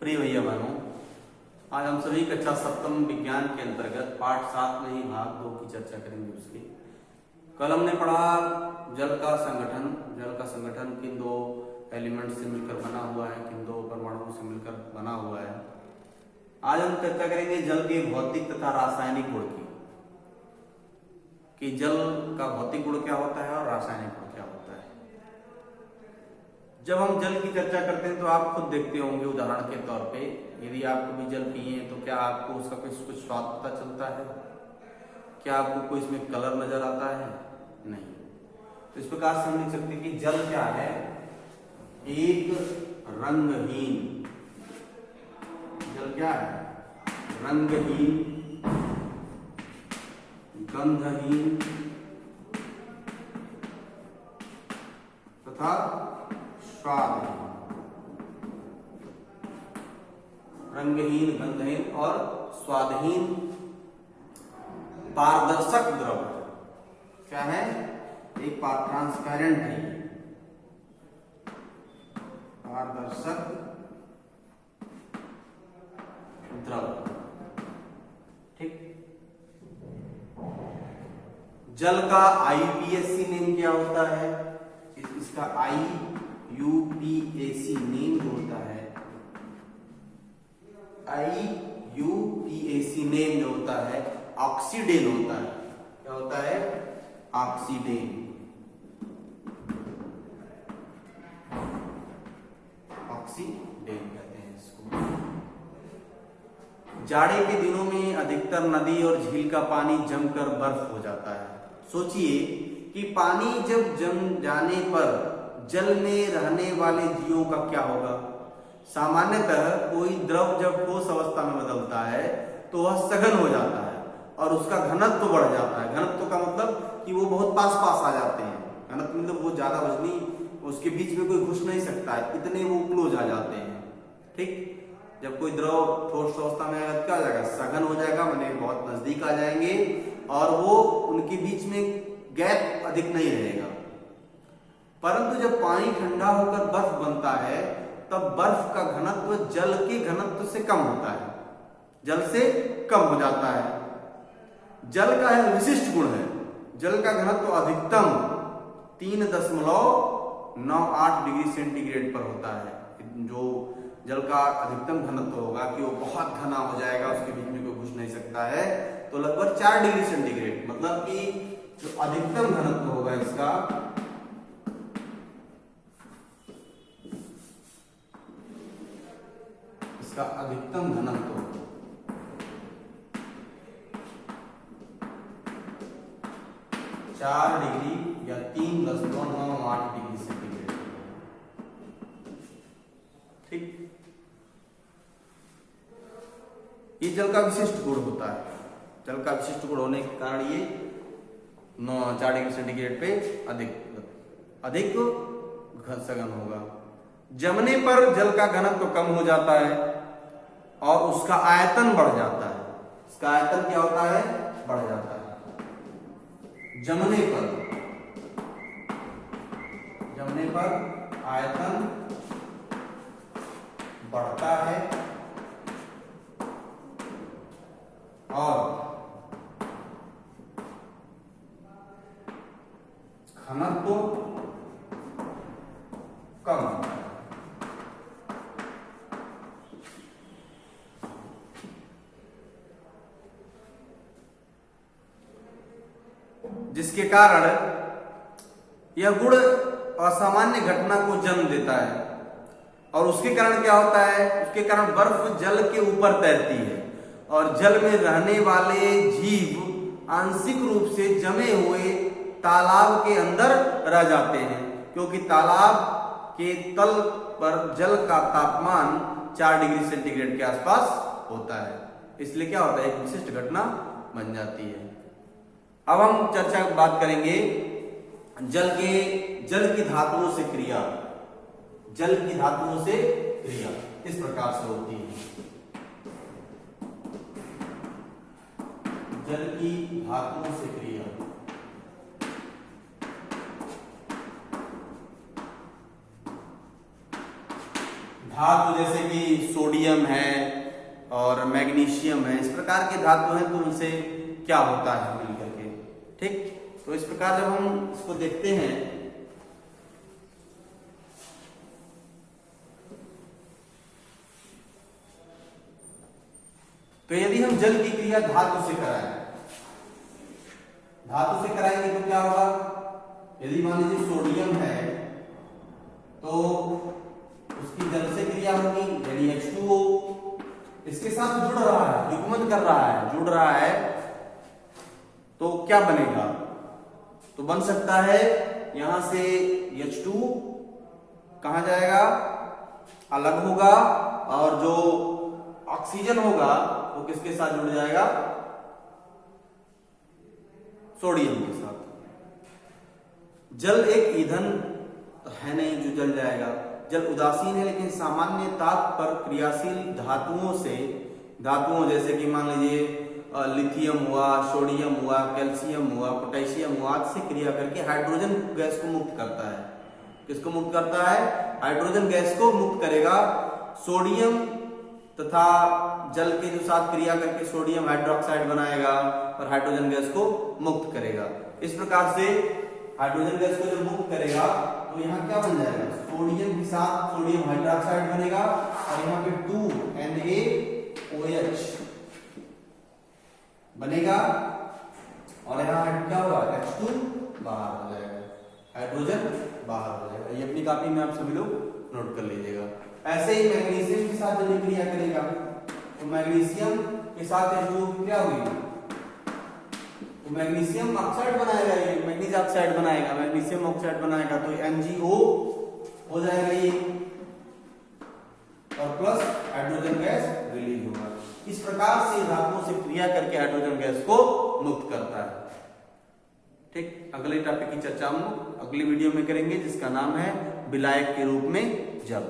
प्रिय भैया बहनों, आज हम सभी कक्षा सप्तम विज्ञान के अंतर्गत पाठ 7 में ही भाग 2 की चर्चा करेंगे। उसके कल हमने पढ़ा जल का संगठन। जल का संगठन किन दो एलिमेंट से मिलकर बना हुआ है, किन दो परमाणुओं से मिलकर बना हुआ है। आज हम चर्चा करेंगे जल के भौतिक तथा रासायनिक गुण की, कि जल का भौतिक गुण क्या होता है और रासायनिक गुण क्या होता है। जब हम जल की चर्चा करते हैं तो आप खुद देखते होंगे, उदाहरण के तौर पे यदि आप कभी जल पिए तो क्या आपको उसका कुछ स्वाद पता चलता है? क्या आपको कोई इसमें कलर नजर आता है? नहीं। तो इस प्रकार से हम लिख सकते हैं कि जल क्या है? एक रंगहीन। जल क्या है? रंगहीन, गंधहीन तथा स्वादहीन। रंगहीन, गंधहीन और स्वादहीन पारदर्शक द्रव क्या है? एक ट्रांसपेरेंट है, पारदर्शक द्रव। ठीक। जल का IUPAC नेम क्या होता है? इसका IUPAC नेम जो होता है, IUPAC नेम जो होता है ऑक्सीडेन होता है। क्या होता है? ऑक्सीडेन। ऑक्सीडेन कहते हैं इसको। जाड़े के दिनों में अधिकतर नदी और झील का पानी जमकर बर्फ हो जाता है। सोचिए कि पानी जब जम जाने पर जल में रहने वाले जीवों का क्या होगा। सामान्यतः कोई द्रव जब ठोस अवस्था में बदलता है तो वह सघन हो जाता है और उसका घनत्व बढ़ जाता है। घनत्व का मतलब कि वो बहुत पास पास आ जाते हैं। घनत्व मतलब बहुत ज्यादा वजनी, उसके बीच में कोई घुस नहीं सकता है, इतने वो क्लोज आ जाते हैं। ठीक। जब कोई द्रव ठोस अवस्था में आएगा क्या हो जाएगा? सघन हो जाएगा, माने बहुत नजदीक आ जाएंगे और वो उनके बीच में गैप अधिक नहीं रहेगा। परंतु जब पानी ठंडा होकर बर्फ बनता है तब बर्फ का घनत्व जल के घनत्व से कम होता है, जल से कम हो जाता है। जल का एक विशिष्ट गुण है, जल का घनत्व अधिकतम 3.98 डिग्री सेंटीग्रेड पर होता है। जो जल का अधिकतम घनत्व होगा कि वो बहुत घना हो जाएगा, उसके बीच में कोई घुस नहीं सकता है, तो लगभग 4 डिग्री सेंटीग्रेड, मतलब कि जो अधिकतम घनत्व होगा इसका अधिकतम घनत्व 4 डिग्री या 3.98 डिग्री सेंटीग्रेड। ठीक। ये जल का विशिष्ट गुण होता है। जल का विशिष्ट गुण होने के कारण ये 4 डिग्री सेंटीग्रेड पे अधिक सघन होगा। जमने पर जल का घनत्व कम हो जाता है और उसका आयतन बढ़ जाता है। इसका आयतन क्या होता है? बढ़ जाता है। जमने पर आयतन बढ़ता है और घनत्व कम होता है। जिसके कारण यह गुण असामान्य घटना को जन्म देता है और उसके कारण क्या होता है? उसके कारण बर्फ जल के ऊपर तैरती है और जल में रहने वाले जीव आंशिक रूप से जमे हुए तालाब के अंदर रह जाते हैं, क्योंकि तालाब के तल पर जल का तापमान 4 डिग्री सेंटीग्रेड के आसपास होता है। इसलिए क्या होता है? एक विशिष्ट घटना बन जाती है। अब हम चर्चा बात करेंगे जल की धातुओं से क्रिया। जल की धातुओं से क्रिया इस प्रकार से होती है। जल की धातुओं से क्रिया। धातु जैसे कि सोडियम है और मैग्नीशियम है, इस प्रकार के धातु हैं, तो उनसे क्या होता है मिलकर के। ठीक, तो इस प्रकार जब हम इसको देखते हैं तो यदि हम जल की क्रिया धातु से कराएं, धातु से कराएंगे तो क्या होगा, यदि मान लीजिए सोडियम है तो उसकी जल से क्रिया होगी, यानी H2O इसके साथ जुड़ रहा है, युग्मन कर रहा है, जुड़ रहा है, तो क्या बनेगा, तो बन सकता है यहां से H2 कहां जाएगा, अलग होगा, और जो ऑक्सीजन होगा वो किसके साथ जुड़ जाएगा, सोडियम के साथ। जल एक ईंधन है नहीं जो जल जाएगा, जल उदासीन है, लेकिन सामान्य ताप पर क्रियाशील धातुओं जैसे कि मान लीजिए लिथियम हुआ, सोडियम हुआ, कैल्शियम हुआ, पोटेशियम हुआ, से क्रिया करके हाइड्रोजन गैस को मुक्त करता है। किसको मुक्त करता है, हाइड्रोजन गैस को मुक्त करेगा। सोडियम तथा जल के जो साथ क्रिया करके सोडियम हाइड्रोक्साइड बनाएगा और हाइड्रोजन गैस को मुक्त करेगा। इस प्रकार से हाइड्रोजन गैस को जब मुक्त करेगा तो यहाँ क्या बन जाएगा, सोडियम के साथ सोडियम हाइड्रोक्साइड बनेगा और यहाँ पे 2NaOH बनेगा और यहाँ क्या होगा, H2 बाहर हो जाएगा, हाइड्रोजन बाहर हो जाएगा। ये अपनी कॉपी में आप सभी लोग नोट कर लीजिएगा। ऐसे ही मैग्नीशियम के साथ जब क्रिया करेगा तो मैग्नीशियम के साथ H2O क्या होगी, तो मैग्नीशियम ऑक्साइड बनाएगा, ये मैग्नीज ऑक्साइड बनाएगा, मैग्नीशियम ऑक्साइड बनाएगा तो MgO हो जाएगा ये, और प्लस हाइड्रोजन गैस रिलीज होगा। इस प्रकार से धातुओं से क्रिया करके हाइड्रोजन गैस को मुक्त करता है। ठीक, अगले टॉपिक की चर्चा हम अगली वीडियो में करेंगे जिसका नाम है विलायक के रूप में जल।